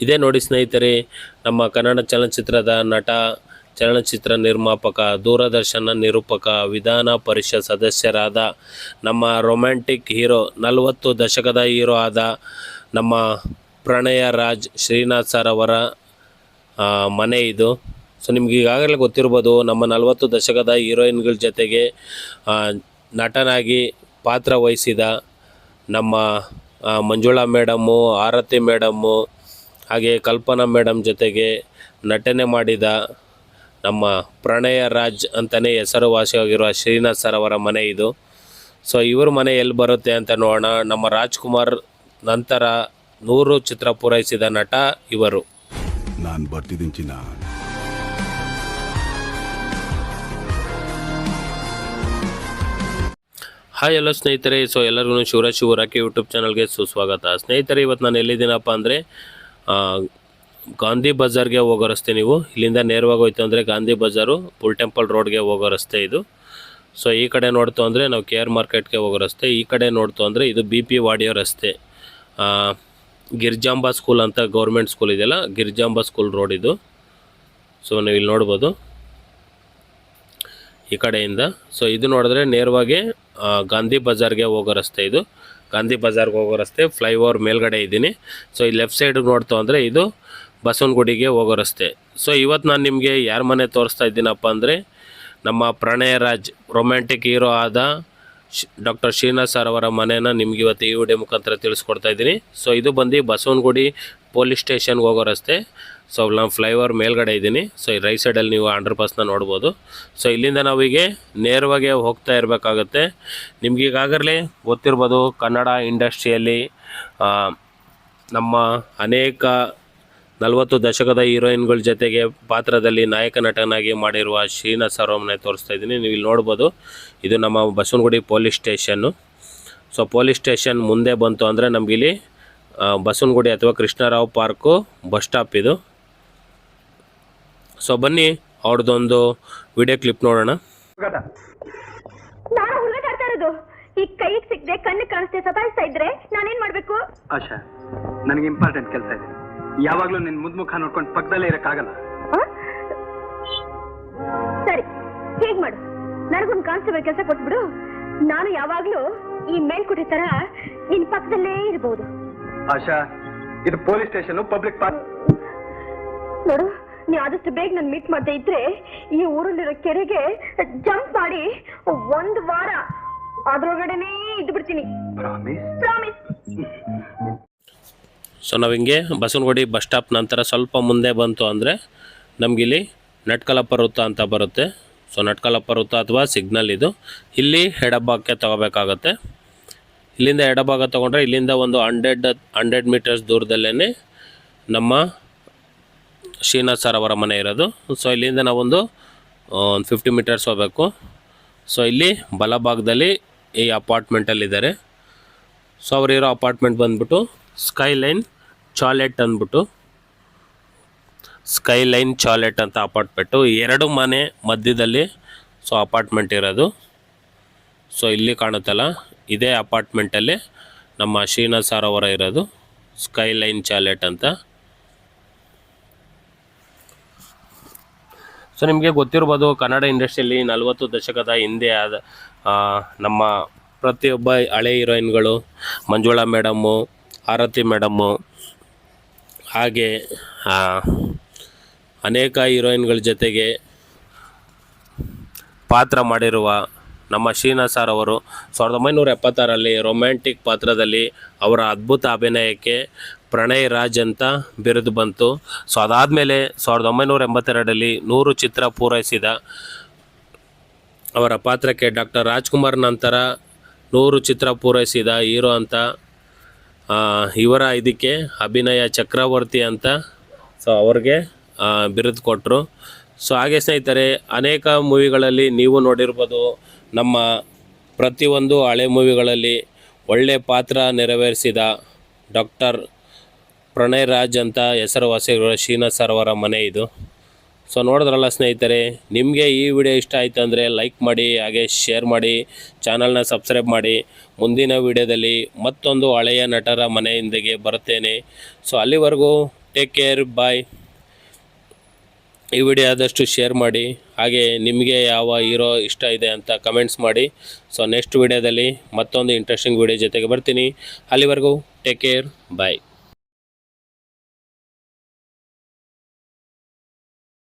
ಇದೇ ನೋಡಿ ಸ್ನೇಹಿತರೆ, ನಮ್ಮ ಕನ್ನಡ ಚಲನಚಿತ್ರದ ನಟ, ಚಲನಚಿತ್ರ ನಿರ್ಮಾಪಕ, ದೂರದರ್ಶನ ನಿರೂಪಕ, ವಿಧಾನ ಪರಿಷತ್ ಸದಸ್ಯರಾದ ನಮ್ಮ ರೊಮ್ಯಾಂಟಿಕ್ ಹೀರೋ, 40 ದಶಕದ ಹೀರೋ ಆದ ನಮ್ಮ ಪ್ರಣಯ ರಾಜ್ ಶ್ರೀನಾಥ್ ಸರ್ ಅವರ ಮನೆ ಇದು. ಸೊ ನಿಮ್ಗೆ ಈಗಾಗಲೇ ಗೊತ್ತಿರ್ಬೋದು, ನಮ್ಮ 40 ದಶಕದ ಹೀರೋಯಿನ್ಗಳ ಜೊತೆಗೆ ನಟನಾಗಿ ಪಾತ್ರ ವಹಿಸಿದ ನಮ್ಮ ಮಂಜುಳಾ ಮೇಡಮ್ಮು, ಆರತಿ ಮೇಡಮ್ಮು, ಹಾಗೆ ಕಲ್ಪನಾ ಮೇಡಮ್ ಜೊತೆಗೆ ನಟನೆ ಮಾಡಿದ ನಮ್ಮ ಪ್ರಣಯ ರಾಜ್ ಅಂತಲೇ ಹೆಸರುವಾಸಿಯಾಗಿರುವ ಶ್ರೀನಾಥ್ ಸರ್ ಅವರ ಮನೆ ಇದು. ಸೊ ಇವ್ರ ಮನೆ ಎಲ್ಲಿ ಬರುತ್ತೆ ಅಂತ ನೋಡೋಣ. ನಮ್ಮ ರಾಜ್ಕುಮಾರ್ ನಂತರ 100 ಚಿತ್ರ ಪೂರೈಸಿದ ನಟ ಇವರು. ನಾನು ಬರ್ತಿದ್ದೀನಿ ಚಿನ್ನ. ಹಾಯ್ ಎಲ್ಲ ಸ್ನೇಹಿತರೆ, ಸೊ ಎಲ್ಲರಿಗೂ ಶಿವರಾಜ್ ಶಿವರಾಕಿ ಯೂಟ್ಯೂಬ್ ಚಾನಲ್ಗೆ ಸುಸ್ವಾಗತ. ಸ್ನೇಹಿತರೆ, ಇವತ್ತು ನಾನು ಎಲ್ಲಿದ್ದೀನಪ್ಪ ಅಂದರೆ ಗಾಂಧಿ ಬಜಾರ್ಗೆ ಹೋಗೋ ರಸ್ತೆ. ನೀವು ಇಲ್ಲಿಂದ ನೇರವಾಗಿ ಹೋಯ್ತು ಅಂದರೆ ಗಾಂಧಿ ಬಜಾರು ಬುಲ್ ಟೆಂಪಲ್ ರೋಡ್ಗೆ ಹೋಗೋ ರಸ್ತೆ ಇದು. ಸೊ ಈ ಕಡೆ ನೋಡ್ತು ಅಂದರೆ ನಾವು KR ಮಾರ್ಕೆಟ್ಗೆ ಹೋಗೋ ರಸ್ತೆ, ಈ ಕಡೆ ನೋಡ್ತು ಅಂದರೆ ಇದು BP ವಾಡಿಯೋ ರಸ್ತೆ. ಗಿರ್ಜಾಂಬ ಸ್ಕೂಲ್ ಅಂತ ಗೌರ್ಮೆಂಟ್ ಸ್ಕೂಲ್ ಇದೆಯಲ್ಲ, ಗಿರ್ಜಾಂಬ ಸ್ಕೂಲ್ ರೋಡ್ ಇದು. ಸೊ ನೀವು ಇಲ್ಲಿ ನೋಡ್ಬೋದು ಈ ಕಡೆಯಿಂದ. ಸೊ ಇದು ನೋಡಿದ್ರೆ ನೇರವಾಗಿ ಗಾಂಧಿ ಬಜಾರ್ಗೆ ಹೋಗೋ ರಸ್ತೆ ಇದು. ಗಾಂಧಿ ಬಜಾರ್ಗೆ ಹೋಗೋ ರಸ್ತೆ, ಫ್ಲೈಓವರ್ ಮೇಲ್ಗಡೆ ಇದ್ದೀನಿ. ಸೊ ಈ ಲೆಫ್ಟ್ ಸೈಡಿಗೆ ನೋಡ್ತು ಅಂದರೆ ಇದು ಬಸವನಗುಡಿಗೆ ಹೋಗೋ ರಸ್ತೆ. ಸೊ ಇವತ್ತು ನಾನು ನಿಮಗೆ ಯಾರ ಮನೆ ತೋರಿಸ್ತಾ ಇದ್ದೀನಪ್ಪ ಅಂದರೆ ನಮ್ಮ ಪ್ರಣಯ ರಾಜ್, ರೊಮ್ಯಾಂಟಿಕ್ ಹೀರೋ ಆದ ಡಾಕ್ಟರ್ ಶ್ರೀನಾಥ್ ಸರ್ ಅವರ ಮನೆಯನ್ನು ನಿಮ್ಗೆ ಇವತ್ತು ಈ ವಿಡಿಯೋ ಮುಖಾಂತರ ತಿಳಿಸ್ಕೊಡ್ತಾ ಇದ್ದೀನಿ. ಸೊ ಇದು ಬಂದು ಬಸವನಗುಡಿ ಪೊಲೀಸ್ ಸ್ಟೇಷನ್ಗೆ ಹೋಗೋ ರಸ್ತೆ. ಸೊ ನಾನು ಫ್ಲೈಓವರ್ ಮೇಲ್ಗಡೆ ಇದ್ದೀನಿ. ಸೊ ಈ ರೈಟ್ ಸೈಡಲ್ಲಿ ನೀವು ಅಂಡರ್ಪಾಸ್ನ ನೋಡ್ಬೋದು. ಸೊ ಇಲ್ಲಿಂದ ನಾವೀಗೆ ನೇರವಾಗಿ ಹೋಗ್ತಾ ಇರಬೇಕಾಗತ್ತೆ. ನಿಮ್ಗೆ ಈಗಾಗಲೇ ಗೊತ್ತಿರ್ಬೋದು, ಕನ್ನಡ ಇಂಡಸ್ಟ್ರಿಯಲ್ಲಿ ನಮ್ಮ ಅನೇಕ 40 ದಶಕದ ಹೀರೋಯಿನ್ಗಳ ಜೊತೆಗೆ ಪಾತ್ರದಲ್ಲಿ ನಾಯಕ ನಟನಾಗಿ ಮಾಡಿರುವ ಶ್ರೀನಾಥ್ ಸರ್ ಅವರನ್ನೇ ತೋರಿಸ್ತಾ ಇದ್ದೀನಿ. ನೀವು ಇಲ್ಲಿ ನೋಡ್ಬೋದು, ಇದು ನಮ್ಮ Basavanagudi police station. So police station ಮುಂದೆ ಬಂತು ಅಂದರೆ ನಮಗಿಲ್ಲಿ ಬಸವನಗುಡಿ ಅಥವಾ ಕೃಷ್ಣರಾವ್ ಪಾರ್ಕು ಬಸ್ ಸ್ಟಾಪ್ ಇದು. ಸೊ ಬನ್ನಿ ಅವ್ರದ್ದೊಂದು ವಿಡಿಯೋ ಕ್ಲಿಪ್ ನೋಡೋಣ. ನಾನು ಹುಡುಗಾಡ್ತಾ ಇರೋದು ಈ ಕೈಗೆ ಸಿಕ್ಕದೆ ಕಣ್ಣಿಗೆ ಕಾಣಿಸ್ದೆ ಸತಾಯಿಸ್ತಾ ಇದ್ರೆ ನಾನೇನ್ ಮಾಡ್ಬೇಕು? ಆಶಾ, ನನಗೆ ಇಂಪಾರ್ಟೆಂಟ್ ಕೆಲಸ ಇದೆ. ಯಾವಾಗ್ಲೂ ನಿನ್ ಮುಖ ನೋಡ್ಕೊಂಡು ಪಕ್ಕದಲ್ಲೇ ಇರಕ್ಕಾಗಲ್ಲ. ಸರಿ, ಹೇಗ್ ಮಾಡು, ನನಗೊಂದು ಕಾನ್ಸ್ಟೇಬಲ್ ಕೆಲಸ ಕೊಟ್ಬಿಡು. ನಾನು ಯಾವಾಗ್ಲೂ ಈ ಮೇಲ್ಕೋಟೆ ತರ ನಿನ್ ಪಕ್ಕದಲ್ಲೇ ಇರಬಹುದು. ಆಶಾ, ಇದು ಪೊಲೀಸ್ ಸ್ಟೇಷನ್, ಪಬ್ಲಿಕ್ ಪಾರ್ಕ್. ನೋಡು, ನೀ ಆದಷ್ಟು ಬೇಗ ನಾನು ಮೀಟ್ ಮಾಡದೆ ಇದ್ರೆ ಈ ಊರಲ್ಲಿರೋ ಕೆರೆಗೆ ಜಂಪ್ ಮಾಡಿ 1 ವಾರ ಅದ್ರೊಳಗಡೆನೇ ಇದ್ದು ಬಿಡ್ತೀನಿ. ಪ್ರಾಮಿಸ್. ಸೊ ನಾವು ಹಿಂಗೆ ಬಸವನಗುಡಿ ಬಸ್ ಸ್ಟಾಪ್ ನಂತರ ಸ್ವಲ್ಪ ಮುಂದೆ ಬಂತು ಅಂದರೆ ನಮಗಿಲ್ಲಿ ನಟ್ಕಲಪ್ಪ ವೃತ್ತ ಅಂತ ಬರುತ್ತೆ. ಸೊ ನಟ್ಕಲಪ್ಪ ವೃತ್ತ ಅಥವಾ ಸಿಗ್ನಲ್ ಇದು. ಇಲ್ಲಿ ಎಡಭಾಗಕ್ಕೆ ತಗೋಬೇಕಾಗತ್ತೆ. ಇಲ್ಲಿಂದ ಎಡಭಾಗ ತೊಗೊಂಡ್ರೆ ಇಲ್ಲಿಂದ ಒಂದು 100 ಮೀಟರ್ಸ್ ದೂರದಲ್ಲೇ ನಮ್ಮ ಶ್ರೀನಾಥ್ ಸರ್ ಅವರ ಮನೆ ಇರೋದು. ಸೊ ಇಲ್ಲಿಂದ ನಾವೊಂದು 50 ಮೀಟರ್ಸ್ ಹೋಗಬೇಕು. ಸೊ ಇಲ್ಲಿ ಬಲಭಾಗದಲ್ಲಿ ಈ ಅಪಾರ್ಟ್ಮೆಂಟಲ್ಲಿದ್ದಾರೆ. ಸೊ ಅವರಿರೋ ಅಪಾರ್ಟ್ಮೆಂಟ್ ಬಂದ್ಬಿಟ್ಟು ಸ್ಕೈಲೈನ್ ಚಾಲೆಟ್ ಅಂದ್ಬಿಟ್ಟು, ಸ್ಕೈಲೈನ್ ಚಾಲೆಟ್ ಅಂತ ಅಪಾರ್ಟ್ಮೆಂಟು. 2 ಮನೆ ಮಧ್ಯದಲ್ಲಿ ಸೊ ಅಪಾರ್ಟ್ಮೆಂಟ್ ಇರೋದು. ಸೊ ಇಲ್ಲಿ ಕಾಣುತ್ತಲ್ಲ, ಇದೇ ಅಪಾರ್ಟ್ಮೆಂಟಲ್ಲಿ ನಮ್ಮ ಶ್ರೀನಾಥ್ ಸರ್ ಅವರ ಇರೋದು, ಸ್ಕೈಲೈನ್ ಚಾಲೆಟ್ ಅಂತ. ಸೊ ನಿಮಗೆ ಗೊತ್ತಿರ್ಬೋದು, ಕನ್ನಡ ಇಂಡಸ್ಟ್ರಿಯಲ್ಲಿ 40 ದಶಕದ ಹಿಂದೆ ಆದ ನಮ್ಮ ಪ್ರತಿಯೊಬ್ಬ ಹಳೆ ಹೀರೋಯಿನ್ಗಳು, ಮಂಜುಳಾ ಮೇಡಮ್ಮು, ಆರತಿ ಮೇಡಮ್ಮು, ಹಾಗೆ ಅನೇಕ ಹೀರೋಯಿನ್ಗಳ ಜೊತೆಗೆ ಪಾತ್ರ ಮಾಡಿರುವ ನಮ್ಮ ಶ್ರೀನಾಥ್ ಸರ್ ಅವರು 1976ರಲ್ಲಿ ರೊಮ್ಯಾಂಟಿಕ್ ಪಾತ್ರದಲ್ಲಿ ಅವರ ಅದ್ಭುತ ಅಭಿನಯಕ್ಕೆ ಪ್ರಣಯ್ ರಾಜ್ ಅಂತ ಬಿರುದು ಬಂತು. ಸೊ ಅದಾದಮೇಲೆ 1982ರಲ್ಲಿ 100 ಚಿತ್ರ ಪೂರೈಸಿದ ಅವರ ಪಾತ್ರಕ್ಕೆ ಡಾಕ್ಟರ್ ರಾಜ್ಕುಮಾರ್ ನಂತರ 100 ಚಿತ್ರ ಪೂರೈಸಿದ ಹೀರೋ ಅಂತ ಇವರ ಇದಕ್ಕೆ ಅಭಿನಯ ಚಕ್ರವರ್ತಿ ಅಂತ ಸೊ ಅವ್ರಿಗೆ ಬಿರುದು ಕೊಟ್ಟರು. ಸೊ ಹಾಗೆ ಸ್ನೇಹಿತರೆ, ಅನೇಕ ಮೂವಿಗಳಲ್ಲಿ ನೀವು ನೋಡಿರ್ಬೋದು, ನಮ್ಮ ಪ್ರತಿಯೊಂದು ಹಳೆ ಮೂವಿಗಳಲ್ಲಿ ಒಳ್ಳೆ ಪಾತ್ರ ನೆರವೇರಿಸಿದ ಡಾಕ್ಟರ್ ಪ್ರಣಯ್ ರಾಜ್ ಅಂತ ಹೆಸರುವಾಸಿಯಾಗಿರುವ ಶ್ರೀನಾಥ್ ಸರ್ ಅವರ ಮನೆ ಇದು. ಸೊ ನೋಡಿದ್ರಲ್ಲ ಸ್ನೇಹಿತರೆ, ನಿಮಗೆ ಈ ವಿಡಿಯೋ ಇಷ್ಟ ಆಯಿತು ಅಂದರೆ ಲೈಕ್ ಮಾಡಿ, ಹಾಗೆ ಶೇರ್ ಮಾಡಿ, ಚಾನಲ್ನ ಸಬ್ಸ್ಕ್ರೈಬ್ ಮಾಡಿ. ಮುಂದಿನ ವಿಡಿಯೋದಲ್ಲಿ ಮತ್ತೊಂದು ಹಳೆಯ ನಟರ ಮನೆಯೊಂದಿಗೆ ಬರುತ್ತೇನೆ. ಸೊ ಅಲ್ಲಿವರೆಗೂ ಟೇಕ್ ಕೇರ್, ಬಾಯ್. ಈ ವಿಡಿಯೋ ಆದಷ್ಟು ಶೇರ್ ಮಾಡಿ, ಹಾಗೆ ನಿಮಗೆ ಯಾವ ಹೀರೋ ಇಷ್ಟ ಇದೆ ಅಂತ ಕಮೆಂಟ್ಸ್ ಮಾಡಿ. ಸೊ ನೆಕ್ಸ್ಟ್ ವಿಡಿಯೋದಲ್ಲಿ ಮತ್ತೊಂದು ಇಂಟ್ರೆಸ್ಟಿಂಗ್ ವಿಡಿಯೋ ಜೊತೆಗೆ ಬರ್ತೀನಿ. ಅಲ್ಲಿವರೆಗೂ ಟೇಕ್ ಕೇರ್, ಬಾಯ್.